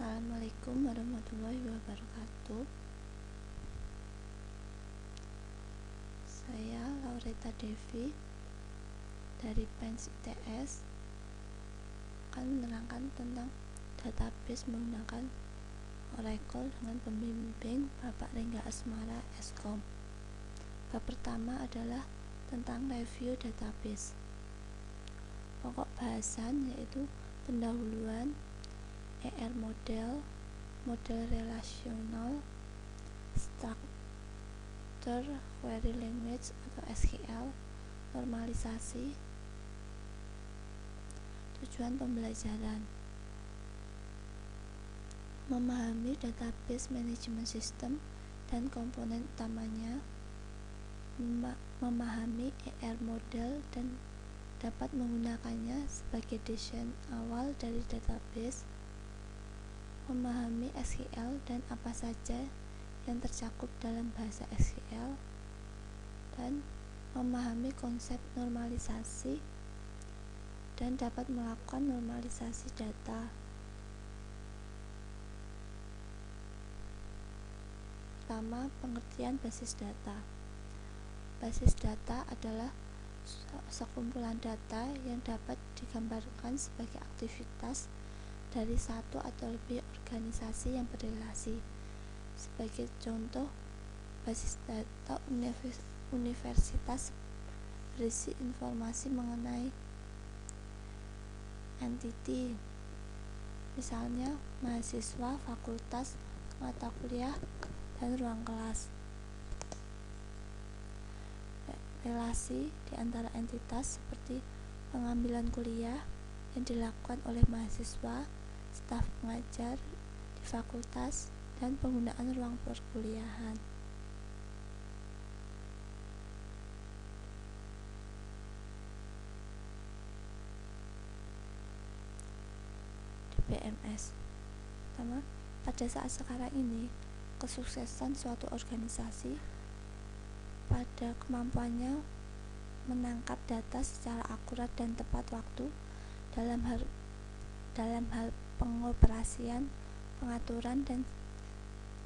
Assalamualaikum warahmatullahi wabarakatuh. Saya Laureta Devi dari PENS ITS akan menerangkan tentang database menggunakan Oracle dengan pembimbing Bapak Rengga Asmara Eskom. Bab pertama adalah tentang review database. Pokok bahasan yaitu pendahuluan, model relasional, structure, query language atau SQL, normalisasi, tujuan pembelajaran, memahami database management system dan komponen utamanya, memahami model dan dapat menggunakannya sebagai desain awal dari database, memahami SQL dan apa saja yang tercakup dalam bahasa SQL, dan memahami konsep normalisasi dan dapat melakukan normalisasi data. Pertama, pengertian basis data. Basis data adalah sekumpulan data yang dapat digambarkan sebagai aktivitas dari satu atau lebih organisasi yang berrelasi. Sebagai contoh, basis data universitas berisi informasi mengenai entity, misalnya mahasiswa, fakultas, mata kuliah, dan ruang kelas. Relasi di antara entitas seperti pengambilan kuliah yang dilakukan oleh mahasiswa, staf pengajar di fakultas, dan penggunaan ruang perkuliahan. DBMS. Pertama, pada saat sekarang ini, kesuksesan suatu organisasi pada kemampuannya menangkap data secara akurat dan tepat waktu dalam hal pengoperasian, pengaturan dan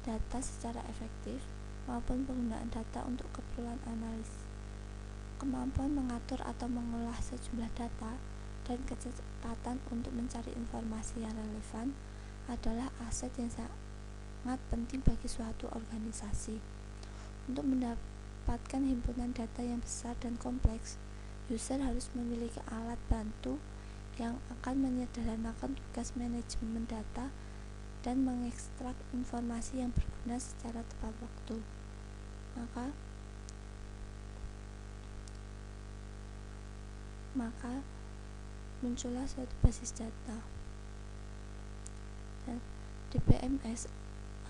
data secara efektif, maupun penggunaan data untuk keperluan analisis. Kemampuan mengatur atau mengolah sejumlah data dan kecepatan untuk mencari informasi yang relevan adalah aset yang sangat penting bagi suatu organisasi. Untuk mendapatkan himpunan data yang besar dan kompleks, user harus memiliki alat bantu yang akan menyederhanakan tugas manajemen data dan mengekstrak informasi yang berguna secara tepat waktu. Maka muncullah suatu basis data. Dan DBMS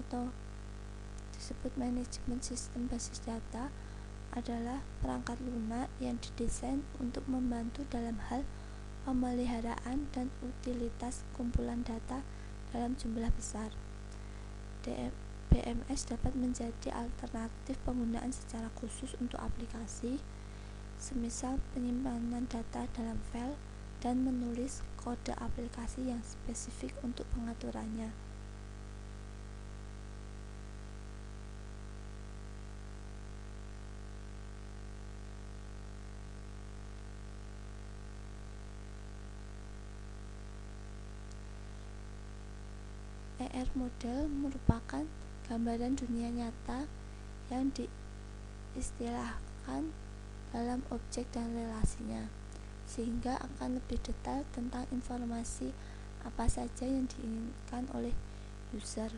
atau disebut manajemen sistem basis data adalah perangkat lunak yang didesain untuk membantu dalam hal pemeliharaan dan utilitas kumpulan data dalam jumlah besar. DBMS dapat menjadi alternatif penggunaan secara khusus untuk aplikasi, semisal penyimpanan data dalam file dan menulis kode aplikasi yang spesifik untuk pengaturannya. Model merupakan gambaran dunia nyata yang diistilahkan dalam objek dan relasinya, sehingga akan lebih detail tentang informasi apa saja yang diinginkan oleh user.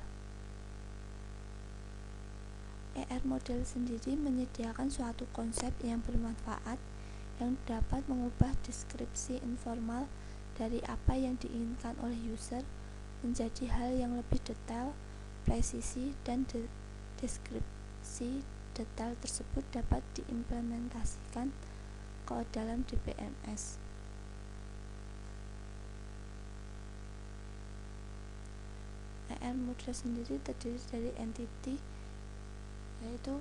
Model sendiri menyediakan suatu konsep yang bermanfaat yang dapat mengubah deskripsi informal dari apa yang diinginkan oleh user menjadi hal yang lebih detail, presisi, dan deskripsi detail tersebut dapat diimplementasikan ke dalam DBMS. Model sendiri terdiri dari entity, yaitu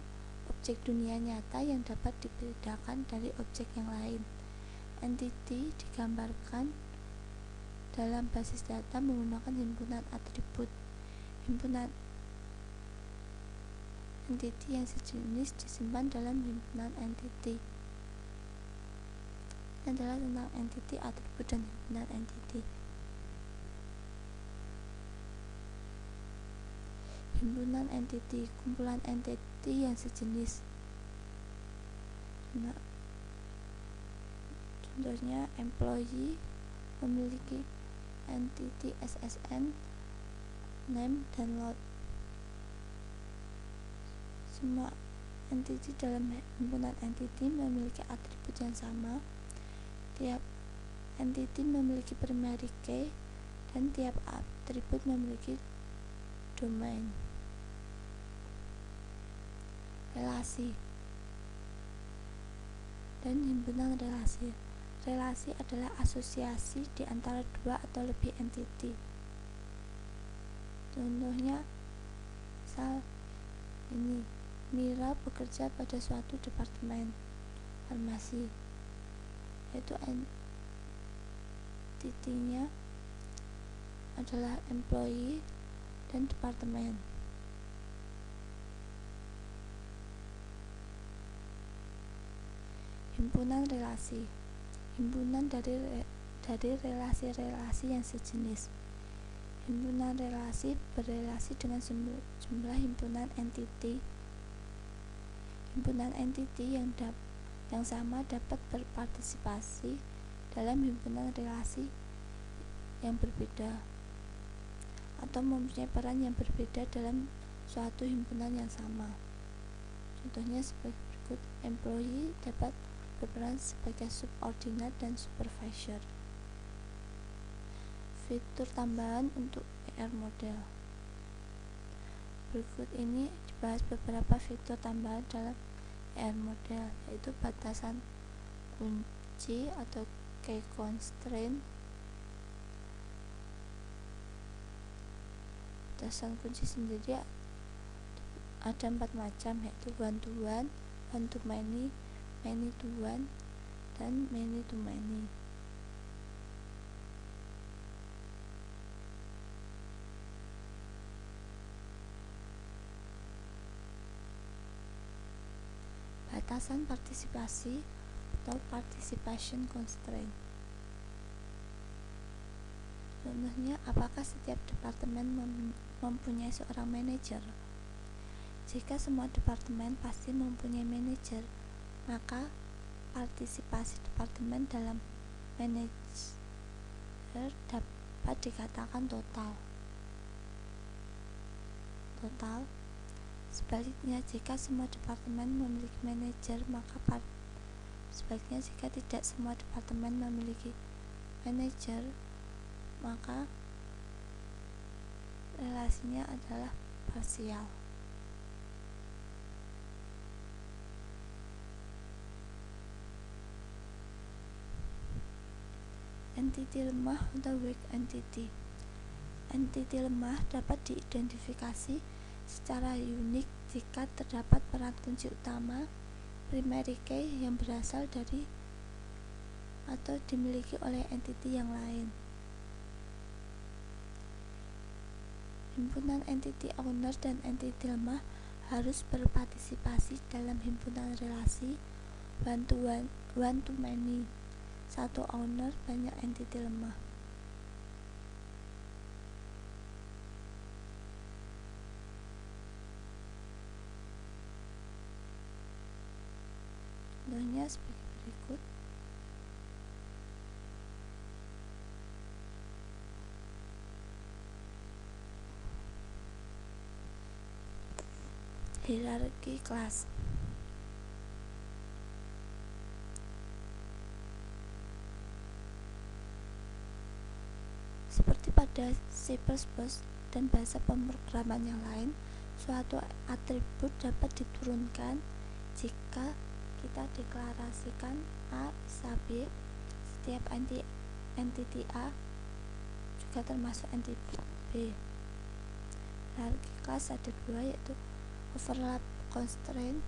objek dunia nyata yang dapat dibedakan dari objek yang lain. Entity digambarkan dalam basis data menggunakan himpunan atribut. Himpunan entity yang sejenis disimpan dalam himpunan entity. Ini adalah tentang entity, atribut, dan himpunan entity. Himpunan entity, kumpulan entity yang sejenis. Nah, contohnya employee memiliki entity SSN, name, dan load. Semua entity dalam himpunan entity memiliki atribut yang sama. Tiap entity memiliki primary key dan tiap atribut memiliki domain. Relasi dan himpunan relasi. Relasi adalah asosiasi di antara dua atau lebih entity. Contohnya, misal ini, Mira bekerja pada suatu departemen farmasi, yaitu entity-nya adalah employee dan departemen. Himpunan relasi, himpunan dari relasi-relasi yang sejenis. Himpunan relasi berrelasi dengan jumlah himpunan entity. Himpunan entity yang sama dapat berpartisipasi dalam himpunan relasi yang berbeda atau mempunyai peran yang berbeda dalam suatu himpunan yang sama. Contohnya sebagai berikut: employee dapat berperan sebagai subordinat dan supervisor. Fitur tambahan untuk PR model. Berikut ini dibahas beberapa fitur tambahan dalam PR model, yaitu batasan kunci atau key constraint. Batasan kunci sendiri ada 4 macam, yaitu one to one, one to many, many to one, dan many to many. Batasan partisipasi atau participation constraint. Contohnya, apakah setiap departemen mempunyai seorang manajer? Jika semua departemen pasti mempunyai manajer, maka partisipasi departemen dalam manajer dapat dikatakan total. Sebaliknya, jika semua departemen memiliki manajer, maka sebaliknya jika tidak semua departemen memiliki manajer, maka relasinya adalah parsial. Entity lemah atau weak entity. Entity lemah dapat diidentifikasi secara unik jika terdapat peran kunci utama, primary key, yang berasal dari atau dimiliki oleh entity yang lain. Himpunan entity owner dan entity lemah harus berpartisipasi dalam himpunan relasi one to many, satu owner banyak entity lemah. Contohnya sebagai berikut: hierarki kelas. Seperti pada C++ dan bahasa pemrograman yang lain, suatu atribut dapat diturunkan jika kita deklarasikan A bisa B. Setiap entity A juga termasuk entity B. Hierarki kelas ada dua, yaitu overlap constraint.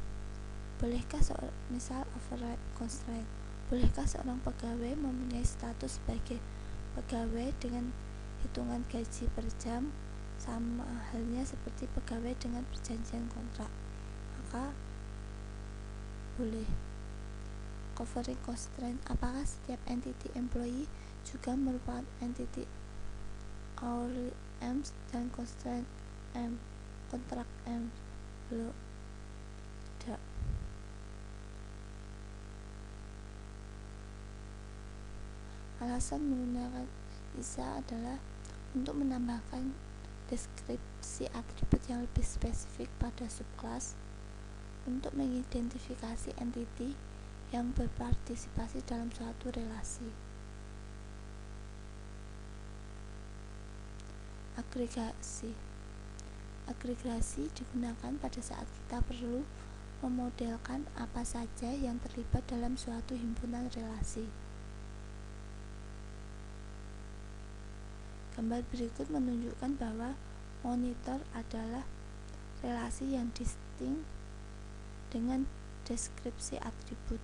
Bolehkah seorang pegawai mempunyai status sebagai pegawai dengan hitungan gaji per jam sama halnya seperti pegawai dengan perjanjian kontrak, maka boleh. Covering constraint, apakah setiap entity employee juga merupakan entity hourly M dan constraint M, kontrak M? Belum, tidak. Alasan menggunakan ISA adalah untuk menambahkan deskripsi atribut yang lebih spesifik pada subclass, untuk mengidentifikasi entity yang berpartisipasi dalam suatu relasi. Agregasi digunakan pada saat kita perlu memodelkan apa saja yang terlibat dalam suatu himpunan relasi. Gambar berikut menunjukkan bahwa monitor adalah relasi yang distinct dengan deskripsi atribut.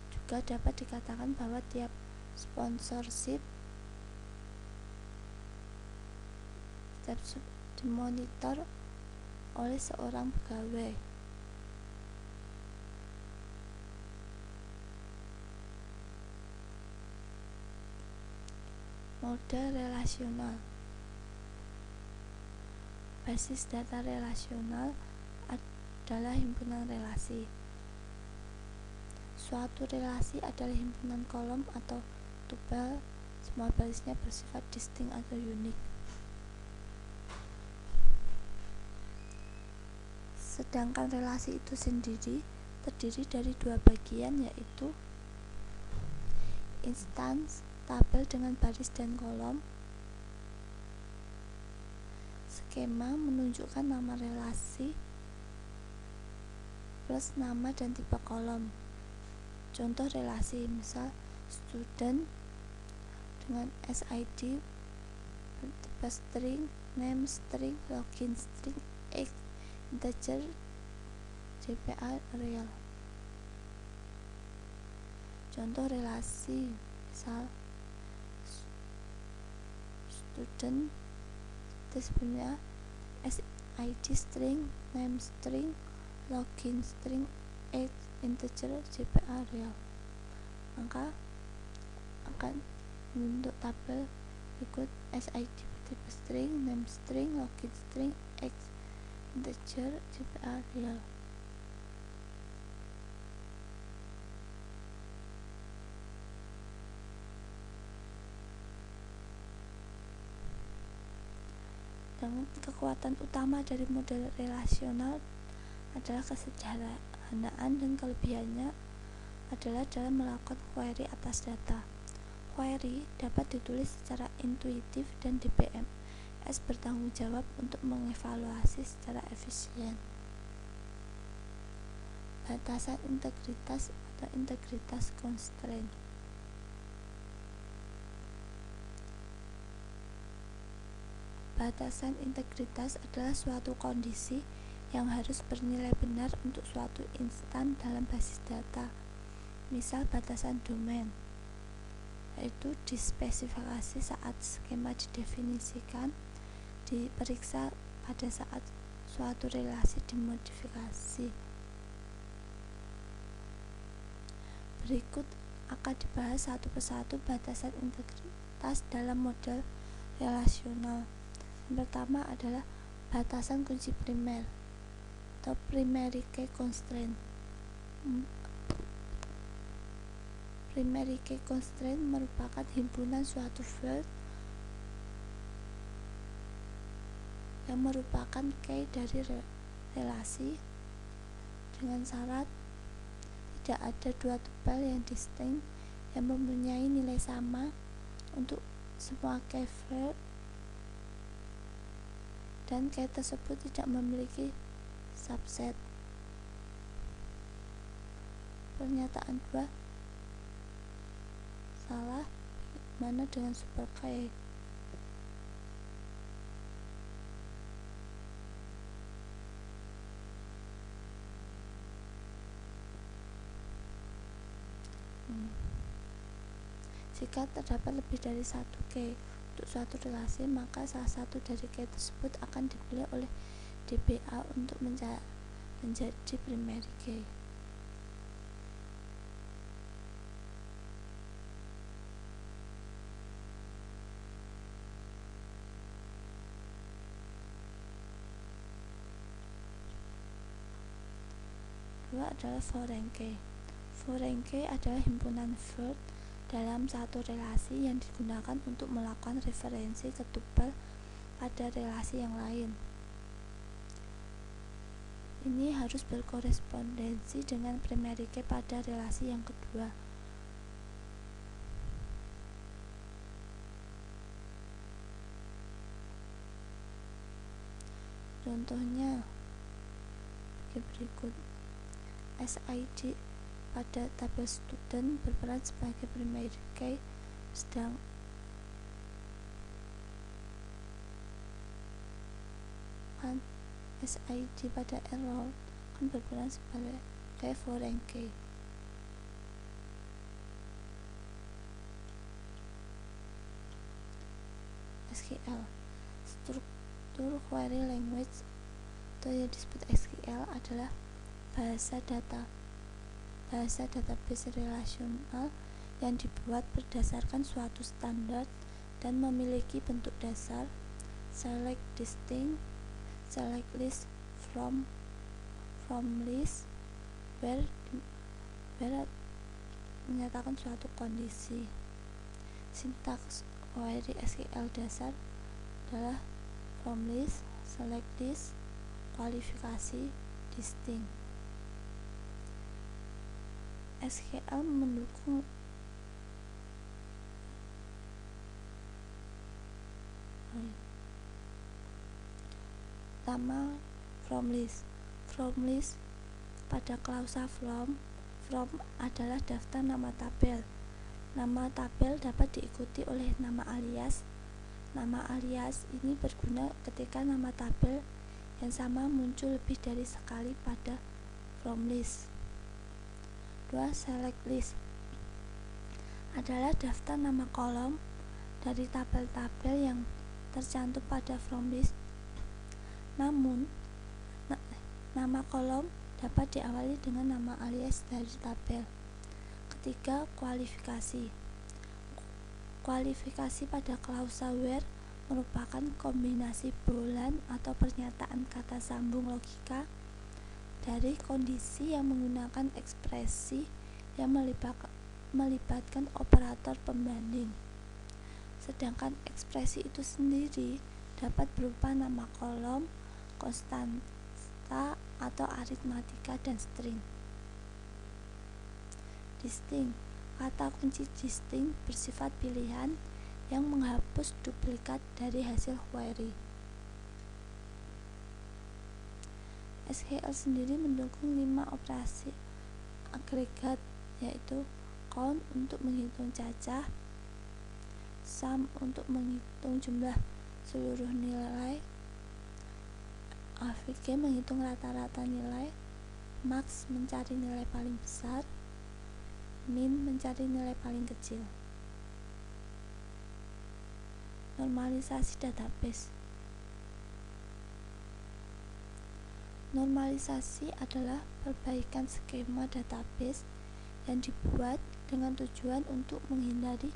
Juga dapat dikatakan bahwa tiap sponsorship dimonitor oleh seorang pegawai. Model relasional. Basis data relasional adalah himpunan relasi. Suatu relasi adalah himpunan kolom atau tupel, semua barisnya bersifat distinct atau unik. Sedangkan relasi itu sendiri terdiri dari dua bagian, yaitu instance tabel dengan baris dan kolom. Skema menunjukkan nama relasi plus nama dan tipe kolom. Contoh relasi, misal student dengan SID bertipe string, name string, login string, X, integer, JPA, real. Contoh relasi, misal student sebenarnya SID string, name string, login string, X, integer, JPA, real. Maka akan membentuk tabel berikut: SID bertipe string, name string, login string, X, integer, JPA, real. Dan kekuatan utama dari model relasional adalah kesederhanaan, dan kelebihannya adalah dalam melakukan query atas data. Query dapat ditulis secara intuitif dan DBMS bertanggung jawab untuk mengevaluasi secara efisien. Batasan integritas atau integritas constraint. Batasan integritas adalah suatu kondisi yang harus bernilai benar untuk suatu instan dalam basis data. Misal batasan domain, yaitu dispesifikasi saat skema didefinisikan, diperiksa pada saat suatu relasi dimodifikasi. Berikut akan dibahas satu persatu batasan integritas dalam model relasional. Yang pertama adalah batasan kunci primer atau primary key constraint. Primary key constraint merupakan himpunan suatu field yang merupakan key dari relasi dengan syarat tidak ada dua tupel yang distinct yang mempunyai nilai sama untuk semua key field, dan key tersebut tidak memiliki subset. Pernyataan 2 salah, mana dengan super key? Jika terdapat lebih dari satu K untuk suatu relasi, maka salah satu dari K tersebut akan dipilih oleh DBA untuk menjadi primary K. Kedua adalah foreign K. Foreign K adalah himpunan word dalam satu relasi yang digunakan untuk melakukan referensi ke tuple pada relasi yang lain. Ini harus berkorespondensi dengan primary K pada relasi yang kedua. Contohnya berikut. SID pada tabel student berperan sebagai primary key, sedangkan SID pada error akan berperan sebagai foreign key. SQL struktur query language atau yang disebut SQL adalah bahasa database relasional yang dibuat berdasarkan suatu standar dan memiliki bentuk dasar select distinct, select list from list, where menyatakan suatu kondisi. Sintaks query SQL dasar adalah from list, select list, kualifikasi, distinct. SQL mendukung pertama from list pada klausa from adalah daftar nama tabel. Nama tabel dapat diikuti oleh nama alias. Nama alias ini berguna ketika nama tabel yang sama muncul lebih dari sekali pada from list. 2. Select list adalah daftar nama kolom dari tabel-tabel yang tercantum pada from list. Namun, nama kolom dapat diawali dengan nama alias dari tabel. Ketiga, kualifikasi. Kualifikasi pada klausa where merupakan kombinasi bolan atau pernyataan kata sambung logika dari kondisi yang menggunakan ekspresi yang melibatkan operator pembanding. Sedangkan ekspresi itu sendiri dapat berupa nama kolom, konstanta atau aritmatika, dan string. Distinct. Kata kunci distinct bersifat pilihan yang menghapus duplikat dari hasil query. SQL sendiri mendukung 5 operasi agregat, yaitu count untuk menghitung cacah, sum untuk menghitung jumlah seluruh nilai, AVG menghitung rata-rata nilai, max mencari nilai paling besar, min mencari nilai paling kecil. Normalisasi database. Normalisasi adalah perbaikan skema database yang dibuat dengan tujuan untuk menghindari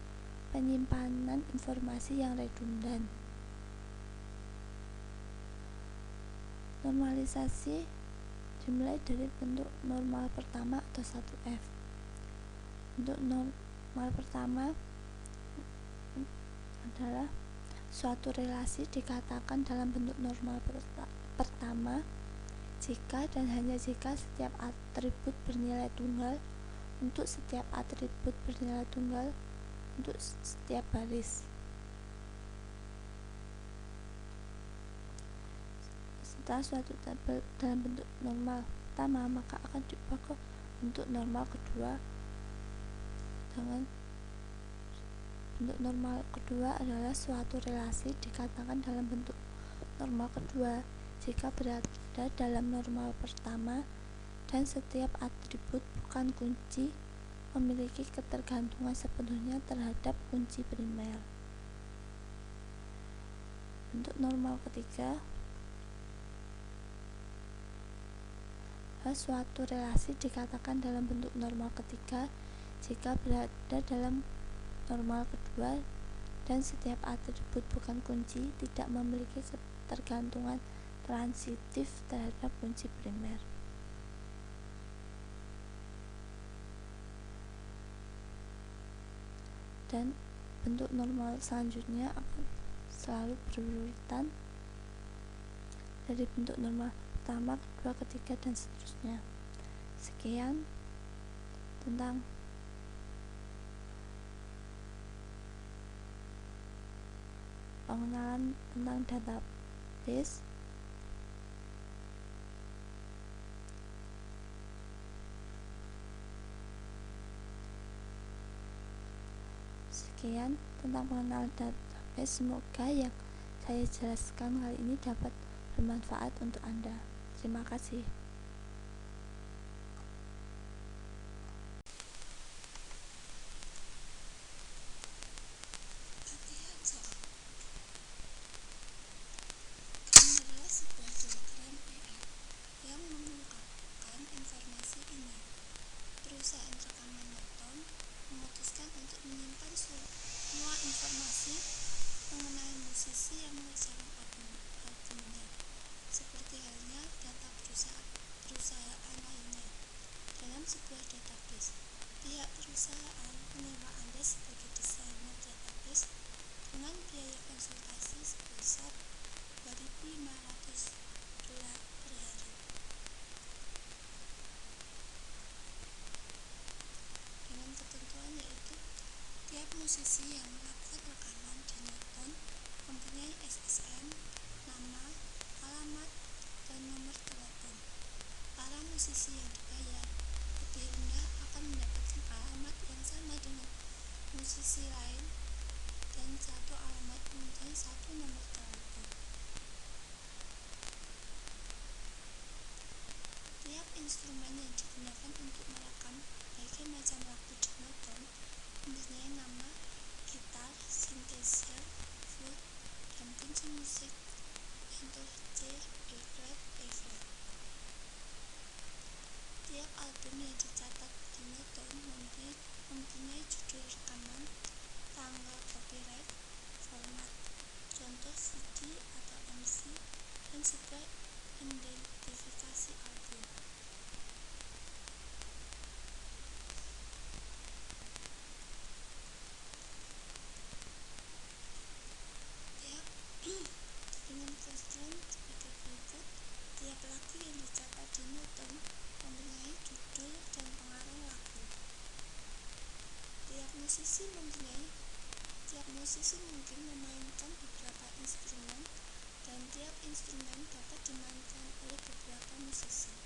penyimpanan informasi yang redundan. Normalisasi dimulai dari bentuk normal pertama atau 1F. Bentuk normal pertama adalah suatu relasi dikatakan dalam bentuk normal pertama jika dan hanya jika setiap atribut bernilai tunggal untuk setiap atribut bernilai tunggal untuk setiap baris. Setelah suatu tabel dalam bentuk normal pertama, maka akan diubah ke bentuk normal kedua. Dengan bentuk normal kedua adalah suatu relasi dikatakan dalam bentuk normal kedua jika berada dalam normal pertama dan setiap atribut bukan kunci memiliki ketergantungan sepenuhnya terhadap kunci primer. Bentuk normal ketiga, suatu relasi dikatakan dalam bentuk normal ketiga jika berada dalam normal kedua dan setiap atribut bukan kunci tidak memiliki ketergantungan transitif terhadap kunci primer. Dan bentuk normal selanjutnya akan selalu berurutan dari bentuk normal pertama, kedua, ketiga, dan seterusnya. Sekian tentang pengenalan tentang database. Sekian tentang pengenalan database. Semoga yang saya jelaskan kali ini dapat bermanfaat untuk Anda. Terima kasih. Perusahaan rekaman Norton memutuskan untuk menyimpan semua informasi mengenai musisi yang mengerjakan albumnya, seperti halnya data perusahaan lainnya, dalam sebuah database. Pihak perusahaan menyewa Anda sebagai desainer database dengan biaya konsultasi sebesar $2.500 per hari. Dengan ketentuan yaitu tiap musisi yang melakukan rekaman di Norton mempunyai SSN, nama, alamat, dan nomor telepon. Para musisi yang dibayar lebih rendah akan mendapatkan alamat yang sama dengan musisi lain dan satu alamat mempunyai satu nomor telepon. Tiap instrumen yang digunakan untuk merekam berbagai macam lagu di Norton mempunyai nama, gitar, synthesizer, flute, dan kunci musik untuk C, E flat, E flat. Tiap album yang dicatat di Norton mempunyai judul rekaman, tanggal copyright, format, contoh CD atau MC, dan sebuah identifikasi album. Dengan constraint sebagai berikut, tiap lagu yang dicatat di Norton mempunyai judul dan pengarang lagu. Tiap musisi mungkin memainkan beberapa instrumen, dan tiap instrumen dapat dimainkan oleh beberapa musisi.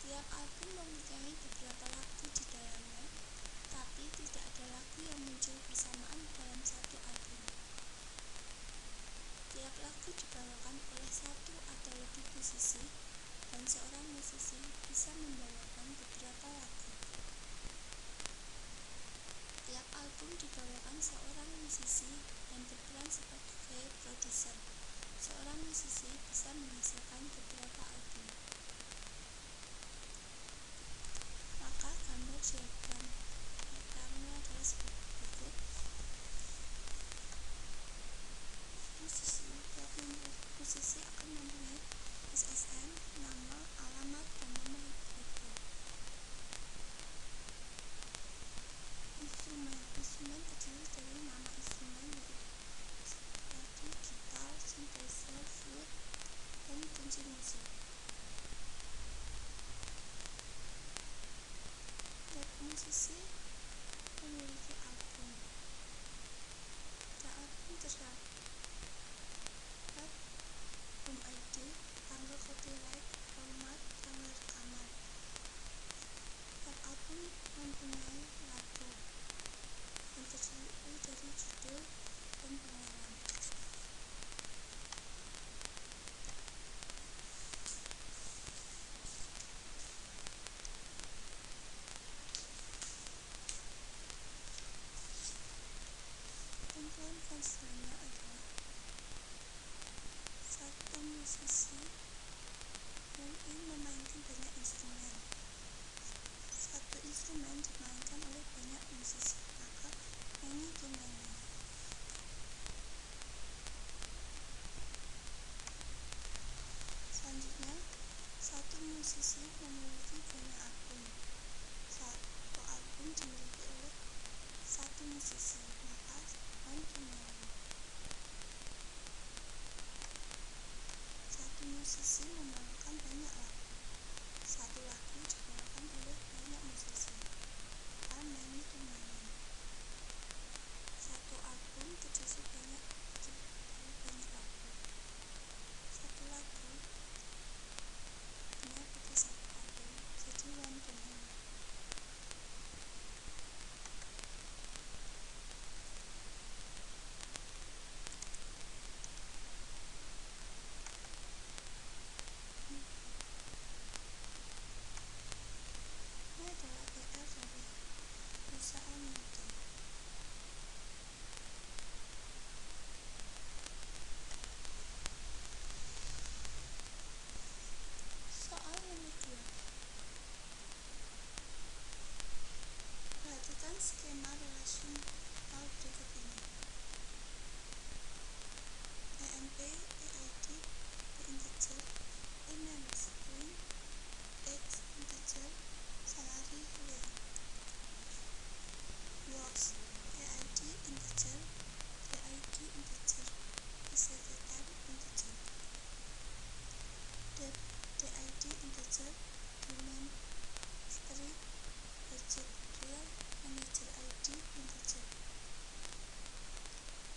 Tiap album mempunyai beberapa lagu di dalamnya, tapi tidak ada lagu yang muncul bersamaan dalam satu album. Tiap lagu dibawakan oleh satu atau lebih musisi, dan seorang musisi bisa membawakan beberapa lagu. Tiap album dibawakan seorang musisi dan berperan sebagai produser. Seorang musisi bisa menghasilkan beberapa album. Maka gambar diagramnya adalah sebagai berikut. constraint-nya adalah satu musisi mungkin memainkan banyak instrumen. Satu instrumen dimainkan oleh banyak musisi, maka many to many. Selanjutnya, satu musisi memiliki banyak album. Satu album dimiliki oleh satu musisi, maka one to many. Satu musisi membawakan banyak lagu. Satu lagu dibawakan oleh banyak musisi, maka many to many. Satu album terisi banyak lagu. Satu lagu pada satu album, jadi one to many. Ini adalah PR dari perusahaan Newton. Soal nomor 2. Perhatikan skema relasional berikut ini. EMP, EID, integer, name string, X integer, salary real. Works, EID integer, DID integer, ICT-time integer. Debt, DID integer, demand string, budget real, manager ID integer.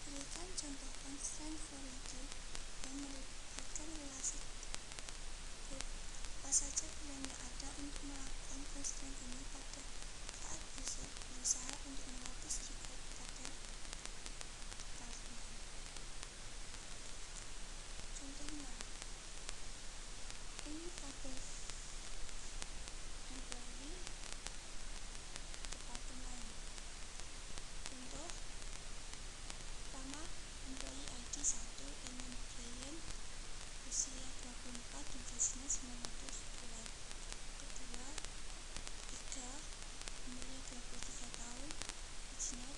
Berikan contoh constraint variable yang melibatkan relasi type. Apa saja pilihan yang ada untuk melakukan constraint ini pada saat berusaha untuk menghapus record pattern department. Contohnya, ini tabel employee departemen. Contoh pertama, employee ID 1, Emin Brian, usia 24 dan gajinya 900 bulan. Kedua, 3, umurnya 23 tahun, gajinya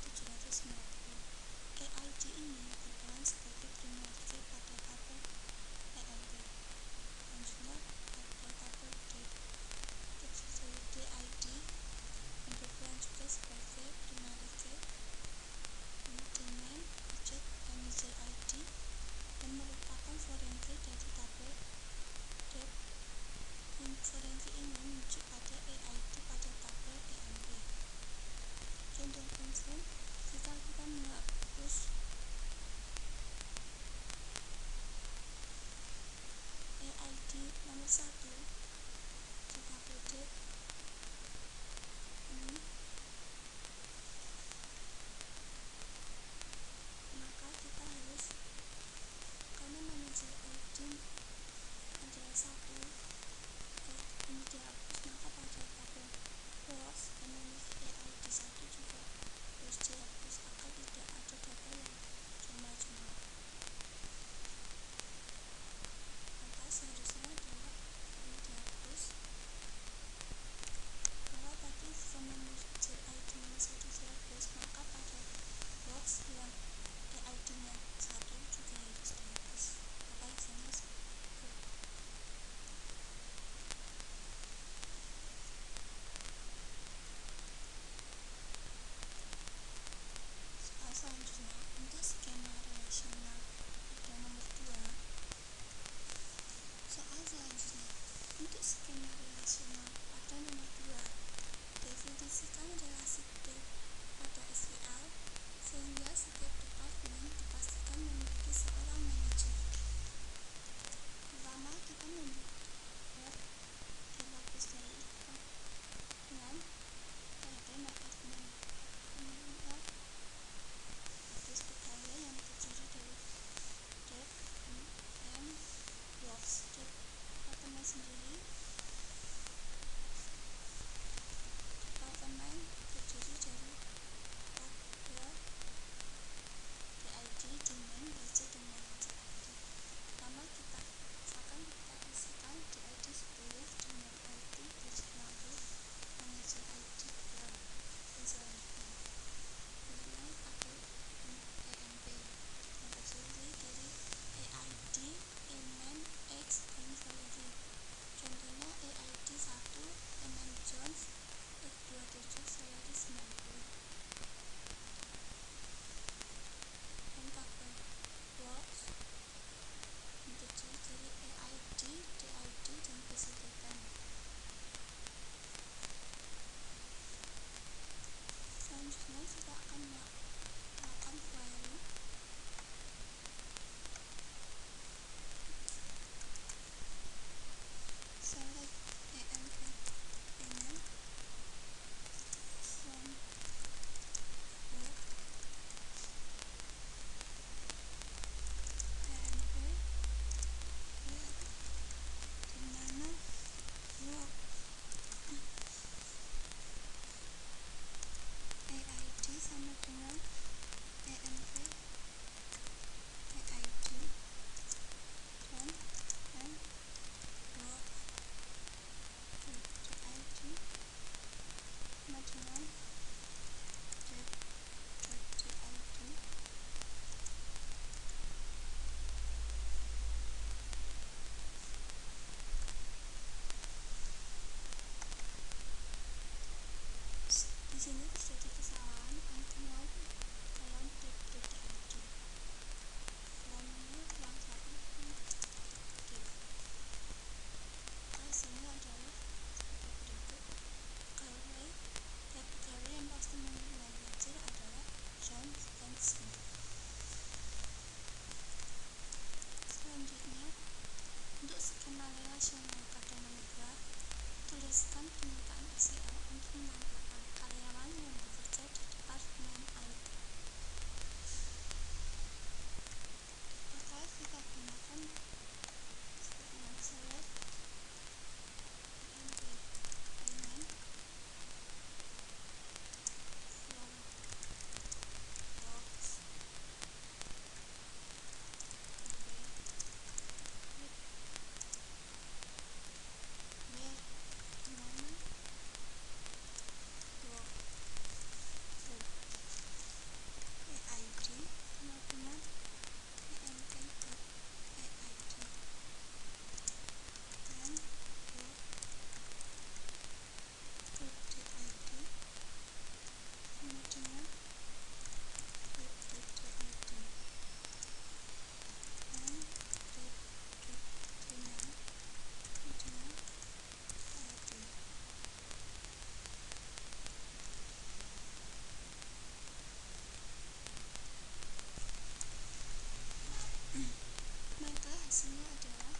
musisinya adalah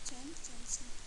John Johnson.